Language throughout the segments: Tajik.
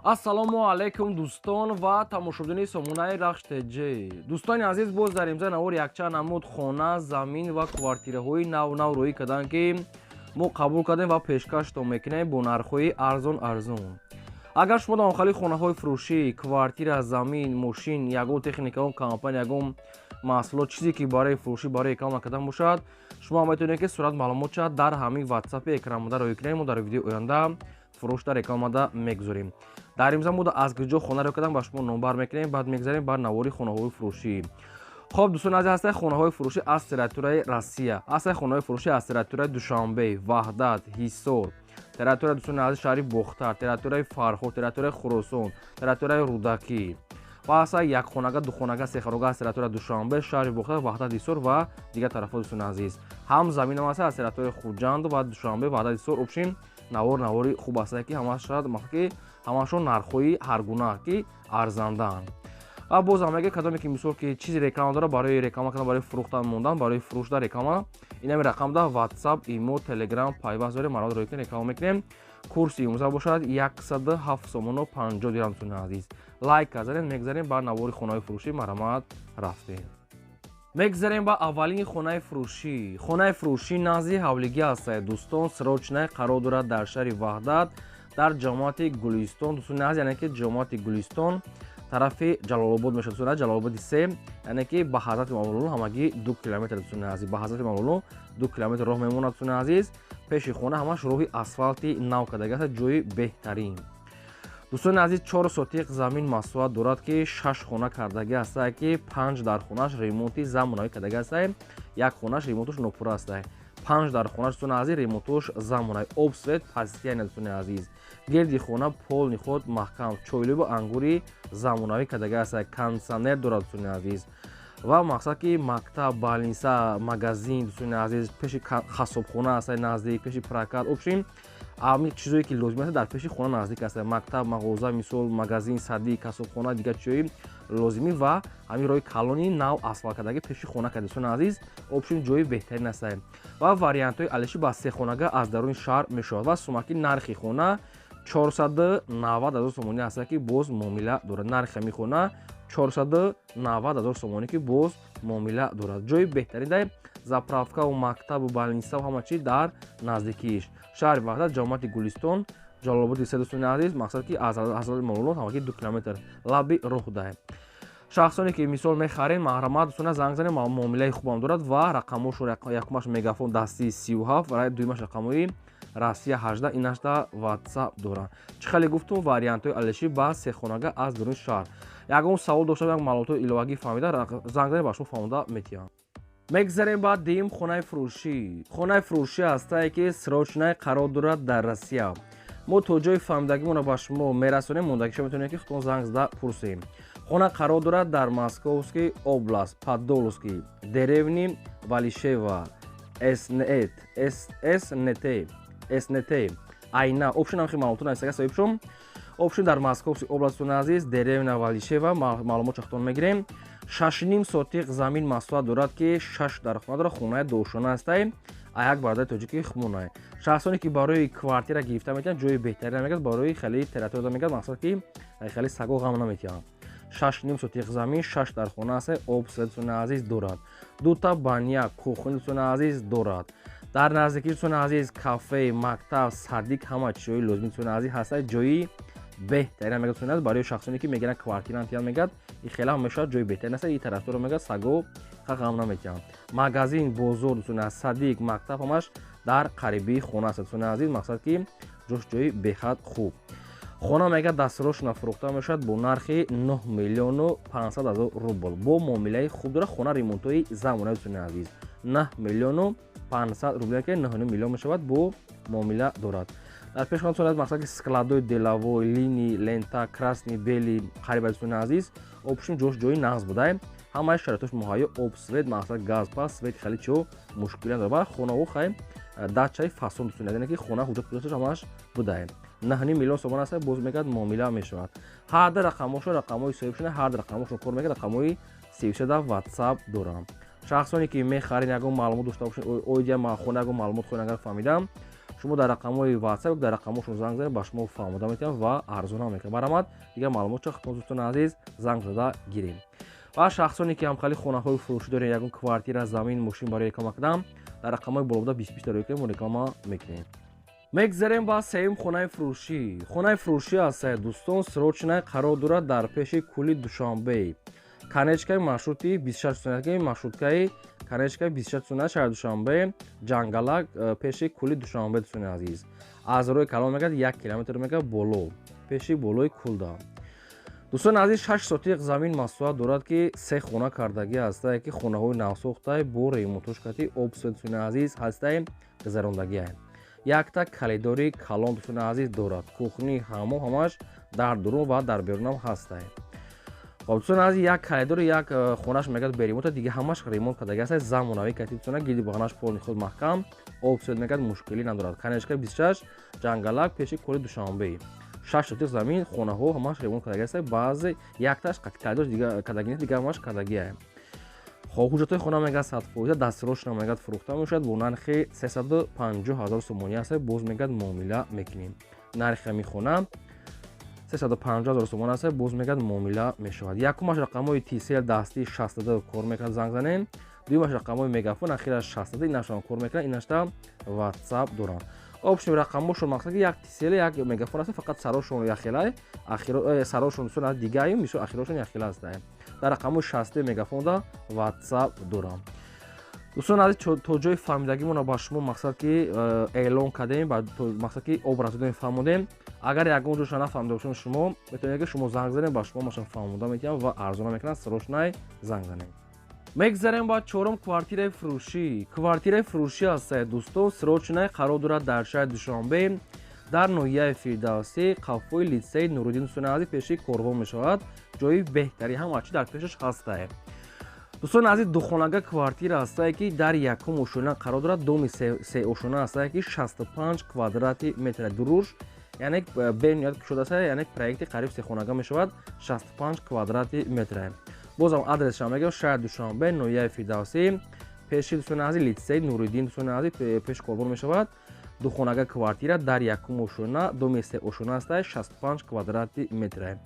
ассалому алайкум дӯстон ва тамошобини сомонаи рахштеҷи. Дӯстони азиз, боз дар имза навори якчанд намуд хона, замин ва квартираҳои нав рӯӣ карданд, ки мо қабул кардем ва пешкаштон мекунем бо нархҳои арзон. Агар шумо дохили хонаҳои фурӯшӣ, квартира, замин, мошин, ягон техникаон компания, ягон маҳсулот, чизе ки барои фурӯшӣ, барои реклама кардан бошад, шумо метавонед ки сурат маълумотша дар ҳамин ватсапи экранмода роӣ кунед. Мо дар видеои оянда фурӯшда рекламада мегузорем. Дар имза мо аз куҷо хона роӣ кардан ба шумо номбар мекунем, баъд мегзарем бар навори хонаҳои фурӯшӣ. Хоб дӯстони азиз, ҳастаи хонаҳои фурӯшӣ аз территорияи Россия, ҳастаи хонаҳои фурӯшӣ аз территорияи Душанбе, Ваҳдат, Ҳисор, территорияи дӯстони азиз шаҳри Бохтар, территорияи Фарҳод, территорияи Хуросон, территорияи Рудакӣ ва ҳастаи якхонага, духонага, сехонага аз территорияи Душанбе, шаҳри Бохтар, Ваҳдат, Ҳисор ва дигар тарафҳо дӯстони азиз. Ҳам заминам аст аз территорияи Хуҷанд ва Душанбе, Ваҳдат, Ҳисор. Обшин навори хуб аст, ки ҳамашон нархҳои ҳаргуна ки арзандаанд. Ва боз ҳам мегӯям кадоме ки мисол ки чизи реклама дорад, барои реклама кардан, барои фурӯхтан мондан, барои фурӯшда реклама, инами рақамда WhatsApp, имо, Telegram, пайваст дорем, маълумот роӣ кунем, реклама мекунем. Курси имрӯза бошад 107 сомону 50 дирҳам дӯстони азиз. Лайк казанед, мегзарем ба навори хонаҳои фурӯшӣ. Марамат, рафтем. Мегзарем ба аввалини хонаи фурӯшӣ. Хонаи фурӯшӣ назди ҳавлигӣ аст дӯстон, срочная қарор дорад дар шаҳри Ваҳдат, дар ҷамоати Гулистон. Дӯстони азиз, яъне ки ҷамоати Гулистон тарафи Ҷалолобод мешавад. Дӯстони азиз, Ҷалолободи 3, яъне ки ба ҳазрати Мавлоно ҳамагӣ 2 километр дӯстони азиз. Ба ҳазрати Мавлоно 2 километр роҳ мемонад дӯстони азиз. Пеши хона ҳамаш роҳи асфалти нав кардагӣ аст, ҷойи беҳтарин. дӯстони азиз, 4 сотиқ замин масоҳат дорад, ки 6 хона кардагӣ аст, ки 5 дар хонаш ремонти замонави кардагӣ аст, як хонаш ремонтуш нопура аст. 5 дар хонаш дӯстони азиз ремонтуш замонави, об, свет, пастияна дӯстони азиз. Гирди хона пол ниход маҳкам, чойлӯбу ангури замонавӣ кардагӣ аст, кондитсионер дорад дӯстони азиз. Ва мақсад ки мактаб, балниса, магазин дӯстони азиз, пеши қассобхона аст наздик, пеши прокат, обшин ҳамин чизое ки лозим аст дар пеши хона наздик аст. Мактаб, мағоза, мисол магазин, садик, қассобхона, дигар чизои лозимӣ ва ҳамин роҳи калони нав асфалт кардагӣ пеши хона карда дӯстони азиз. обшин ҷойи беҳтарин аст ва вариантҳои алиши ба 3 хонага аз даруни шаҳр мешавад ва сумаки нархи хона 490 000 сомонӣ аст, ки боз муомила дорад. Нархи ҳамин хона 490 000 сомонӣ, ки боз муомила дорад. ҷойи беҳтарин, заправкаву мактабу балнисаву ҳама чи дар наздикииш. шаҳри Ваҳдат, ҷамоати Гулистон, Ҷалолободи 3 дӯстони азиз, мақсад ки аз ҳазрати Мавлоно ҳамагӣ 2 километр лаби роҳ даҳем. шахсоне ки мисол мехарен, маҳрамат дӯстона занг занем, муомилаи хубам дорад ва рақамошо, якумаш мегафон дастии 37 ва дуюмаш рақамои Россия 18, инашда WhatsApp дорад. Чӣ хеле гуфтум, вариантҳои алиши ба 3 хонага аз дуруни шаҳр. Ягон савол дошта, як маълумоти иловагӣ фаҳмида, занг занем ба шумо фаҳмода метиҳам. мегзарем ба дуюм хонаи фурӯшӣ. Хонаи фурӯшӣ ҳастае ки срочная қарор дорад дар Россия. мо то ҷои фаҳмидагимонро ба шумо мерасонем, мондагиша метавонед ки худтон занг зада пурсем. хона қарор дорад дар Московский област, Подольский, деревни Валишева, СНТ, Айна. обшин ҳамхи маълумото нависага соҳибшум. обшин дар Московский област дӯстони азиз, деревна Валишева, маълумотро худтон мегирем. 6,5 сотиқ замин масоҳат дорад, ки 6 дар хона дорад, хонаи дошона аст, аяк бародари тоҷики хумона. шахсоне ки барои квартира гирифта метиҳанд, ҷойи беҳтарин мегӯяд, барои хеле территория мегӯяд, мақсад ки хеле саго ғам наметиҳанд. 6,5 сотиқ замин, 6 дар хона аст, об, свет дӯстони азиз дорад. дута баня, кухня дӯстони азиз дорад. дар наздикӣ дӯстони азиз кафе, мактаб, садик, ҳама чизои лозими дӯстони азиз ҳаст. ҷойи беҳтарин мегӯяд дӯстони азиз, барои шахсоне ки мегиранд квартира тиянд мегӯяд, хеле ҳамеша ҷойи беҳтарин аст, территория мегӯяд, саго ғам наметиҳанд. магазин, бозор дӯстони азиз, садик, мактаб ҳамаш дар қарибии хона аст дӯстони азиз, мақсад ки ҷои бехад хуб. хона мегӯяд дастсрочно фурӯхта мешавад бо нархи 9 миллиону 500 000 рубл. бо муомилаи хуб дорад. хона ремонтҳои замонави дӯстони азиз 9 миллиону 500 рубл, ки 9 миллион мешавад, бо муомила дорад. дар пеш хона мақсад ки складои деловой, линии, лента, красни, бели қариба дӯстони азиз, обшин ҷои нағз будай. ҳамаи шароитош муҳайё, об, свет, мақсад газ, пас, свет хеле чо мушкилия дорад. ва хонаҳо хай датчаи фасон дӯстони азиз, яъне ки хона ҳуҷҷатош ҳамаш будай. 9 миллион сомон аст, боз мегӯяд муомила мешавад. ҳарда рақамошо рақамои соҳибшона, ҳарда рақамошо кор мекард, рақамои 33 WhatsApp дорам. шахсоне ки мехарин ягон маълумот дошта бошед, оид я хона ягон маълумот хоҳед агар фаҳмидам, шумо дар рақамҳои WhatsApp дар рақамҳошон занг занед, ба шумо фаҳмода метавонад ва арзонам мекунад. Баромад дигар маълумотро худтон дӯстони азиз занг зада гирем. ва шахсоне ки ҳамхали хонаҳои фурӯшӣ дорен, ягон квартира, замин, мошин барои реклама кардам, дар рақамҳои болода 20 дорем мо реклама мекунем. мегзарем ба сеюм хонаи фурӯшӣ. Хонаи фурӯшӣ аст дӯстон, срочная қарор дорад дар пеши кӯли Душанбе. Канечкаи маршрути 26 маршруткаи канечкаи 26 шаҳри Душанбе, Ҷангалак пеши кӯли Душанбе дӯстони азиз. Аз роҳи калон мегӯяд 1 километр мегӯяд боло, пеши болои кӯлда. дӯстони азиз 6 сотиқ замин масоҳат дорад ки 3 хона кардагӣ ҳастае ки хонаҳои навсохтаи бо ремонтҳои ширкати обсвет дӯстони азиз ҳастаи гузарондагиае. Якта калидори калон дӯстони азиз дорад. Кухни, ҳаммом ҳамаш дар дурун ва дар берунам ҳастае. خب دوستان از یک کلیدور یک خونش میگد بریموت دیگه همش ریمونت کرده است زمانوی کتی دوستان گیدی بغنش پول خود محکم اوبسید میگد مشکلی ندارد کنشکای 26 جنگلک پیش کوری دوشنبه 6 تا زمین خونه ها همش ریمونت کرده است بعضی یک تاش کلیدور دیگه کداگینی دیگه همش کداگیه خب حجتای خونه میگه 100% دستروش میگد فروخته میشد با نرخ 350,000 سومونی است باز میگد معامله میکنیم نرخ میخونم 350,000 сомон аст боз мегӯяд муомила мешавад. Якумаш рақамҳои TCL дастӣ 60 кор мекунад занг занем. дуюмаш рақамҳои мегафон ахираш 60 инашон кор мекунад инашта WhatsApp доранд. обшим рақамҳошон мақсад ки як TCL як мегафон аст фақат сарошон яхелай ахиро сарошон сон дигаи мисол ахирошон яхела аст. дар рақамҳои 60 мегафонда WhatsApp дорам. دوستان عزیز تا جای فهمیدگیمون با شما مقصد که اعلام کردیم بعد مقصد که образ دادیم فهمیدیم اگر یگان جوش نفهمیده باشین شما میتونید که شما زنگ زنید با شما ماشین فهمیده میتونم و ارزان میکنن سروشنای زنگ زنید میگذاریم با چهارم کوارتیر فروشی کوارتیر فروشی است دوستان سروشنای قرار دارد در شهر دوشنبه در ناحیه فردوسی قفای لیسه نورالدین دوستان عزیز پیشی کوروا میشود جای بهتری هم هرچی در پیشش هسته دوستان عزیز دوخونگاه کوارتیر هسته که در یکم اشونه قرار دارد دومی سه اشونه هسته که 65 کوادرات متر دروش یعنی بین یاد شده است یعنی پروژه قریب سه خونگاه میشود 65 کوادرات متر بازم آدرس شما میگم شهر دوشنبه ناحیه فردوسی پیش دوستان عزیز لیسه نورالدین دوستان عزیز پیش قربان میشود دوخونگاه کوارتیر در یکم اشونه دومی سه اشونه هسته 65 کوادرات متر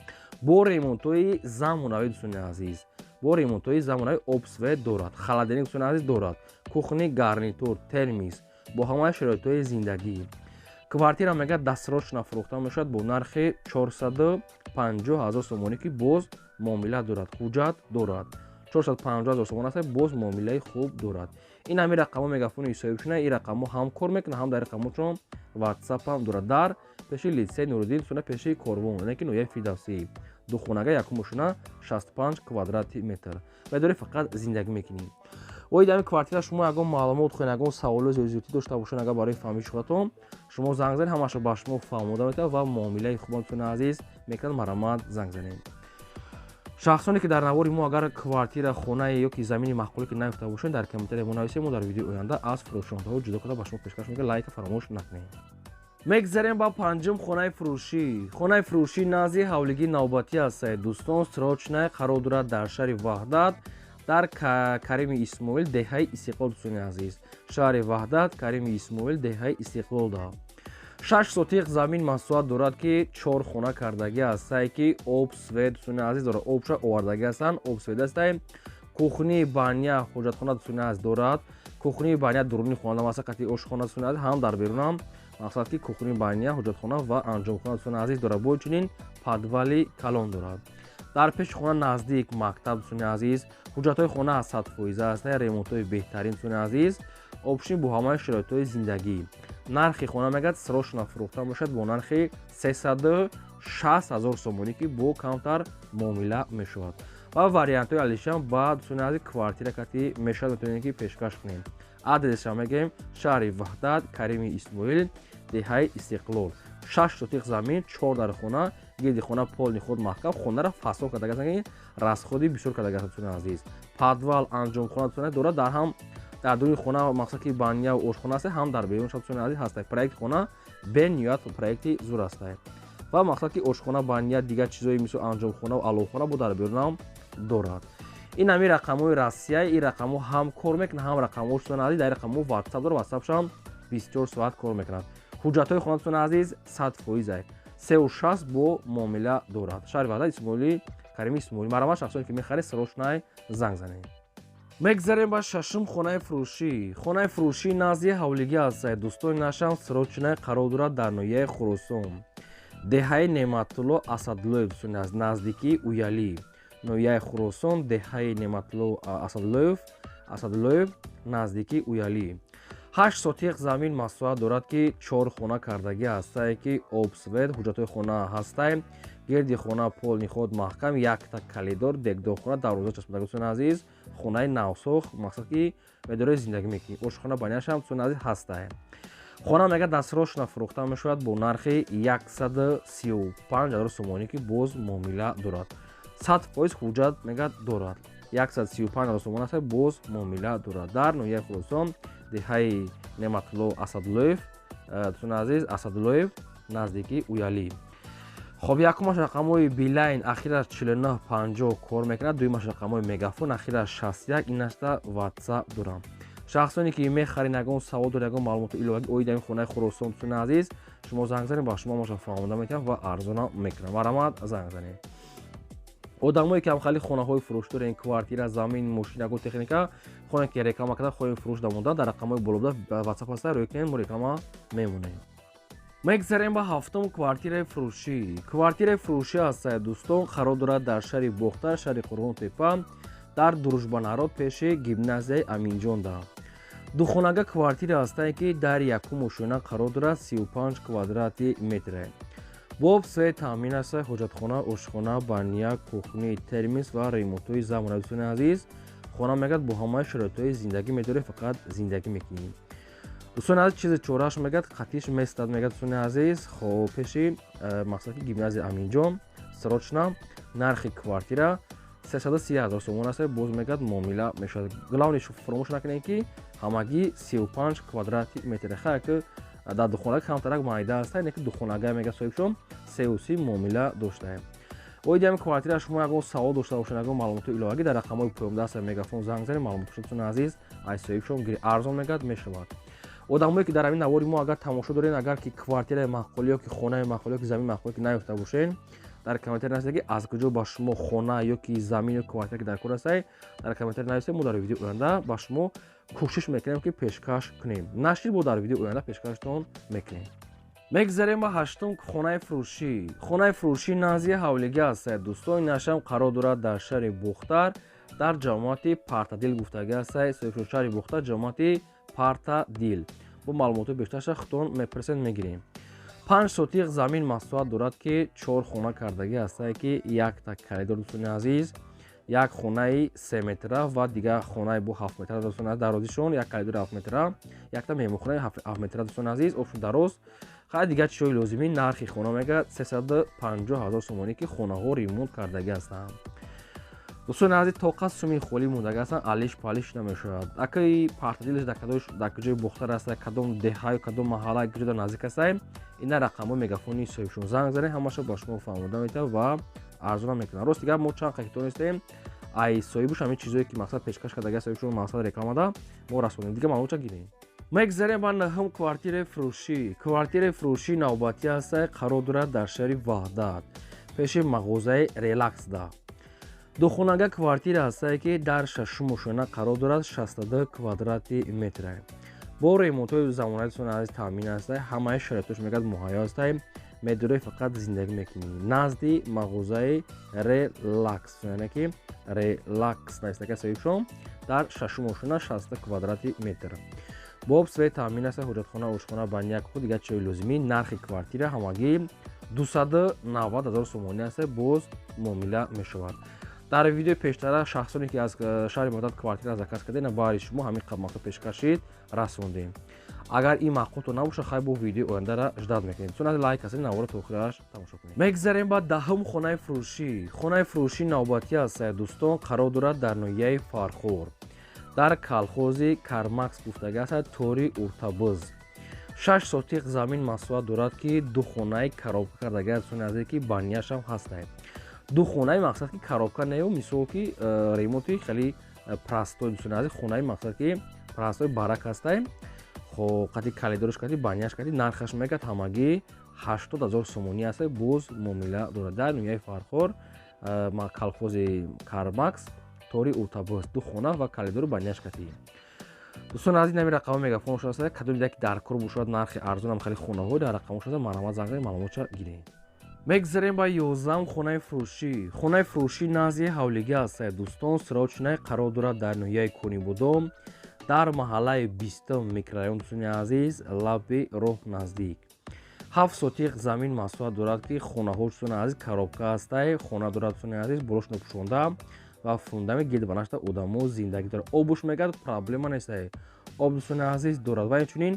با ремонтҳои замонавӣ دوستان عزیز با ремонтҳои замонавӣ обсвет дорад холодильник دوستان عزیز дорад кухни гарнитур термис бо ҳамаи шароитҳои зиндагӣ квартира мегӯяд дастсрочно фурӯхта мешавад бо нархи 450,000 сомонӣ ки боз муомила дорад ҳуҷҷат дорад 450,000 сомон аст боз муомилаи хуб дорад ин ҳамин рақамҳо мегафони ҳисобшуна ин рақамҳо ҳам кор мекунад ҳам дар рақамҳошон WhatsApp ҳам дорад дар пеши лицей Нуруддин сона пеши корвон яъне ки ноҳияи фидавсӣ духонага якумошуна 65 квадрати метр медори фақат зиндагӣ мекунем оид ҳамин квартира шумо ягон маълумот хоҳед ягон саволо зиёдӣ дошта бошед агар барои фаҳмиши худатон шумо занг занед ҳамаашро ба шумо фаҳмода метавонад ва муомилаи хубатон азиз мекунад марамат занг занед шахсоне ки дар навори мо агар квартира хона ё ки замини маъқуле ки наёфта бошед дар комментария мо нависед мо дар видеои оянда аз фурӯшондаҳо ҷудо карда ба шумо пешкаш мекунем лайка фаромӯш накунед мегзарем ба панҷум хонаи фурӯшӣ хонаи фурӯшӣ назди ҳавлигии навбатӣ аст дӯстон срочная қарор дорад дар шаҳри ваҳдат дар карими исмоил деҳаи истиқлол дӯстони азиз шаҳри ваҳдат карими исмоил деҳаи истиқлолда 6 сотиқ замин масоҳат дорад ки 4 хона кардагӣ астае ки об свет дӯстони азиз дорад обша овардагӣ астанд об свет астае кухни баня ҳоҷатхона дӯстони азиз дорад кухни баня дуруни хонада масалан қати ошхона дӯстони азиз ҳам дар берунам мақсад ки кухни баня ҳоҷатхона ва анҷомхона дӯстони азиз дорад бо чунин подвали калон дорад дар пеши хона наздик мактаб дӯстони азиз ҳуҷҷатҳои хона 100% аст ремонтҳои беҳтарин дӯстони азиз обшин бо ҳамаи шароитҳои зиндагӣ нархи хона мегӯяд срочно фурӯхта мешавад бо нархи 360,000 сомонӣ ки бо камтар муомила мешавад ва вариантҳои алишам ба дӯстони азиз квартира кати мешавад метавонем ки пешкаш кунем адресша мегӯем шаҳри ваҳдат карими исмоил деҳаи истиқлол 6 сотиқ замин 4 дар хона гирди хона полни худ маҳкам хонаро фасо кардагӣ расходи бисёр кардагӣ дӯстони азиз подвал анҷомхона дӯстони дорад дар ҳам дар дуни хона мақсад ки баня ва ошхона аст ҳам дар берун дӯстони азиз ҳаст проекти хона бениҳоят проекти зур аст ва мақсад ки ошхона баня дигар чизои мисол анҷомхона ва аловхона бо дар берунам дорад ин ҳамин рақамҳои россия ин рақамҳо ҳам кор мекунад ҳам рақамҳои дӯстони азиз дар рақамҳо WhatsApp дорад WhatsAppшам 24 соат кор мекунад ҳуҷҷатҳои хона дӯстони азиз 100% ай 360 бо муомила дорад. Шаҳри Ваҳдат Исмоилӣ Карими Исмоилӣ. Марҳамат, шахсоне ки мехаред срочно занг занед. Мегзарем ба шашум хонаи фурӯшӣ. Хонаи фурӯшии назди ҳавлигӣ аст дӯстони нашам срочно қарор дорад дар ноҳияи Хуросон. Деҳаи Неъматулло Асадлоев наздикии Уялӣ. Ноҳияи Хуросон, деҳаи Неъматулло Асадлоев наздикии Уялӣ. 8 сотиқ замин масоҳат дорад ки 4 хона кардагӣ ҳастае ки обсвет, ҳуҷҷатҳои хона ҳастае, гирди хона пол ниҳод маҳкам, якта калидор, дегдорхона, дарвоза часпидаги дӯстони азиз, хонаи навсох, мақсад ки медоред зиндагӣ мекунӣ. Ошхона банияшам дӯстони азиз ҳастае. Хона мега дастсрочно фурӯхта мешавад бо нархи 135,000 сомонӣ ки боз муомила дорад. 100% ҳуҷҷат мега дорад. 135,000 сомон аст боз муомила дорад. Дар ноҳияи Хуросон, деҳаи Неъматулло Асадлоев, дӯстони азиз, Асадлоев наздикии Уялӣ. хоб якумаш рақамҳои Билайн ахираш 4950 кор мекунад, дуюмаш рақамҳои Мегафон ахираш 61, инашта WhatsApp дорам. шахсоне ки мехаред ягон савол доред, ягон маълумоти иловагӣ оиди ҳамин хонаи Хуросон дӯстони азиз, шумо занг занед, ба шумо маша фаҳмода метавонам ва арзона мекунам. Марҳамат, занг занед. одамое ки ҳамхали хонаҳои фурӯшдорен, квартира, замин, мошин, ягон техника хоне ки реклама карда хоҳем фурӯш дамондан, дар рақамҳои болода WhatsApp ҳаста рӯй кунед, мо реклама мемонем. мегзарем ба ҳафтум квартираи фурӯшӣ. Квартираи фурӯшӣ ҳастае дӯстон, қарор дорад дар шаҳри Бохтар, шаҳри Қурғонтепа, дар Дружбанарод пеши гимназияи Аминҷонда. Духонага квартира ҳастае ки дар якум ошона қарор дорад, 35 квадрати метре. боб свет таъмин аст, ҳоҷатхона, ошхона, баня, кухни, термис ва ремонтҳои замонави дӯстони азиз. хона мегӯяд бо ҳамаи шароитҳои зиндагӣ медоред, фақат зиндагӣ мекунӣ. дӯстони азиз чизи чораш мегӯяд, қатиш местад мегӯяд дӯстони азиз. хоб пеши мақсад ки гимназияи Аминҷон срочно нархи квартира 330,000 сомон аст, боз мегӯяд муомила мешавад. главни фаромӯш накунед ки ҳамагӣ 35 квадрати метре. хай ки дар духонага камтарак майда аст, не ки духонага мега соҳибшон 30 муомила доштаем. оиди ҳамин квартира шумо ягон савол дошта бошед, ягон маълумоти иловагӣ дар рақамҳои поёмда аст, Мегафон занг занед, маълумотошон дӯстони азиз аз соҳибшон гирӣ, арзон мегӯяд мешавад. одамое ки дар ҳамин навори мо агар тамошо доред, агар ки квартираи маъқул ё ки хонаи маъқул ё ки замини маъқул ки наёфта бошед, дар комментар нависед ки аз куҷо ба шумо хона ё ки замин ё квартира ки дар кор астед, дар комментар нависед, мо дар видеои оянда ба шумо кӯшиш мекунем ки пешкаш кунем. нашр бо дар видеои оянда пешкаштон мекунем. мегзарем ба ҳаштум хонаи фурӯшӣ. хонаи фурӯшии назди ҳавлигӣ аст дӯстони нашам, қарор дорад дар шаҳри Бухтар, дар ҷамоати Партадил гуфтагӣ аст, соҳибшон шаҳри Бухтар, ҷамоати Партадил. бо маълумоти бештарша худтон мепурсед мегирем. 5 сотиқ замин масоҳат дорад ки 4 хона кардагӣ астае ки якта калидор дӯстони азиз, як хонаи 3 метра ва дигар хонаи бо 7 метра дӯстони азиз, дарозишон як калидори 7 метра, якта меҳмонхонаи 7 метра дӯстони азиз, обшон дароз. хай дигар чизҳои лозимӣ, нархи хона мегӯяд 350,000 сомонӣ ки хонаҳо ремонт кардагӣ ҳастанд. дӯстони азиз то қад суми холӣ мондагӣ ҳастанд, алиш палиш намешавад. акаи Партадил дар куҷои Бухтар аст, кадом деҳа ё кадом маҳалла куҷо дар наздик аст, ина рақамҳои Мегафони соҳибшон занг занед, ҳамаша ба шумо фаҳмода метавад ва арзона мекунад. рост дигар мо чанд қаҳитон ҳастем, ай соҳибуш ҳамин чизое ки мақсад пешкаш кардагӣ соҳибшон мақсад рекламада мо расонем. дигар маълумота гирем. мегзарем ба наҳум квартираи фурӯшӣ. квартираи фурӯшии навбатӣ аст, қарор дорад дар шаҳри Ваҳдат, пеши мағозаи Релаксда. духонага квартира ҳастае ки дар шашум ошона қарор дорад, 62 квадрати метре. бо ремонтҳои замонави дӯстони азиз таъмин аст, ҳамаи шароитош мегӯяд муҳайё аст, медоред фақат зиндагӣ мекунӣ. назди мағозаи Релакс, яъне ки Релакс навистаги соҳибшон, дар шашум ошона 60 квадрати метр. боб свет таъмин аст, ҳоҷатхона, ошхона, баня, кухни, дигар чизҳои лозимӣ. нархи квартира ҳамагӣ 290,000 сомонӣ аст, боз муомила мешавад. дар видеои пештара шахсоне ки аз шаҳри Багдад квартира заказ кардед, бари шумо ҳамин мақсад пешкашид расондем. агар ин маъқултон набошад, хай бо видеои ояндара ждат мекунем. чун аз лайк ҳастед, навора то охираш тамошо кунед. мегзарем ба даҳум хонаи фурӯшӣ. хонаи фурӯшии навбатӣ аст дӯстон, қарор дорад дар ноҳияи Фархор, дар колхози Кармакс гуфтагӣ аст, тори Уртабыз. 6 сотиқ замин масоҳат дорад ки ду хонаи коробка кардагӣ дӯстони азиз ки банияшам ҳастад. ду хонаи мақсад ки коробка не мисол ки ремонти хеле простой дӯстони азиз, хонаи мақсад ки простой барак ҳастад. خب قطعی کلیدارش کردی بانیاش کردی نرخش میگه همگی 80000 سومونی است باز معامله داره در نیای فرخور ما کالخوز کارماکس طوری اتوبوس دو خونه و کلیدار بانیاش کردی دوستان عزیز نمی رقم مگافون شده است کدوم یک در کور باشد نرخ ارزون هم خیلی خونه ها در رقم شده معلومات زنگ معلومات گیرید میگذاریم با 11 خونه فروشی نازی حولگی است دوستان سراچنای قرار دارد در نویای کنی بودم در محله 20 میکرایون دوستان عزیز لابی راه نزدیک 7 سوتیق زمین مساحت دارد که خونه ها دوستان عزیز коробка است خونه دارد دوستان عزیز بروش نپوشونده و фундами гирдбанашта одамо зиндагӣ дорад обуш мегӯяд проблема нест об дӯстони азиз дорад ва инчунин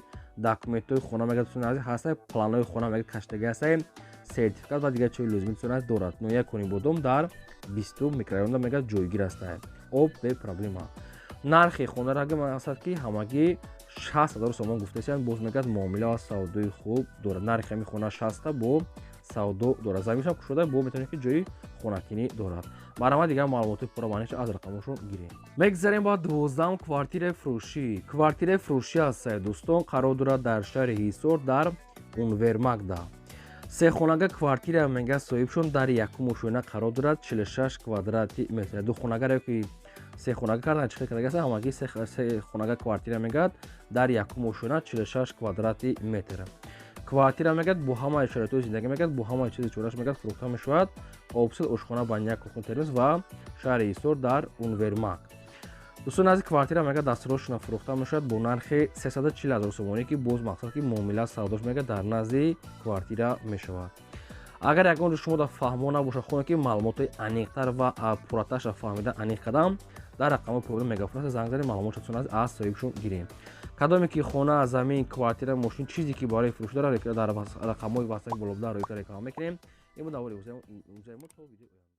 документҳои хона мегӯяд дӯстони азиз ҳаст планҳои хона мегӯяд каштагӣ аст сертификат ва дигар чизи лозимӣ дӯстони азиз дорад ноҳия куни бодом дар 20 микрорайонда мегӯяд ҷойгир аст об бе проблема нархи хонара ҳастад ки ҳамагӣ 60000 сомон гуфтаанд боз мегӯяд муомила ва савдои хуб дорад нархи ҳамин хона 60 бо савдо дорад заминшам кушода бо метавонед ки ҷои хонакинӣ дорад барои дигар маълумоти пурра маъниш аз рақамошон гирем мегзарем ба 12 квартираи фурӯшӣ аст дӯстон қарор дорад дар шаҳри ҳисор дар унвермагда сехонага квартира мега соҳибшон дар якум ошӯна қарор дорад 46 квадрати метр духонагаро ки сехонага кардан чихел кардаги аст ҳамагӣ сехонага квартира мегӯяд дар якум ошӯна 46 квадрати метр квартира мегӯяд бо ҳамаи шароитҳои зиндагӣ мегӯяд бо ҳамаи чизи чораш мегӯяд фурӯхта мешавад обсед ошхона баня кухня термос ва шаҳри ҳисор дар унвермаг дӯстон азиз квартира мегӯяд дастурошона фурӯхта мешавад бо нархи 340000 сомонӣ ки боз мақсад ки муомила савдош мегӯяд дар назди квартира мешавад агар ягон шумо дар фаҳмо набошад хоне ки маълумоти аниқтар ва пурратарша фаҳмида аниқ кардам дар рақамҳои пурра мегафон аст занг занед маълумотро дӯстон азиз аз соҳибшон гирем кадоме ки хона замин квартира мошин чизе ки барои фурӯш дорад дар рақамҳои васаи болобдар рӯйта реклама мекунем ин буд аввали ӯзаи мо то видео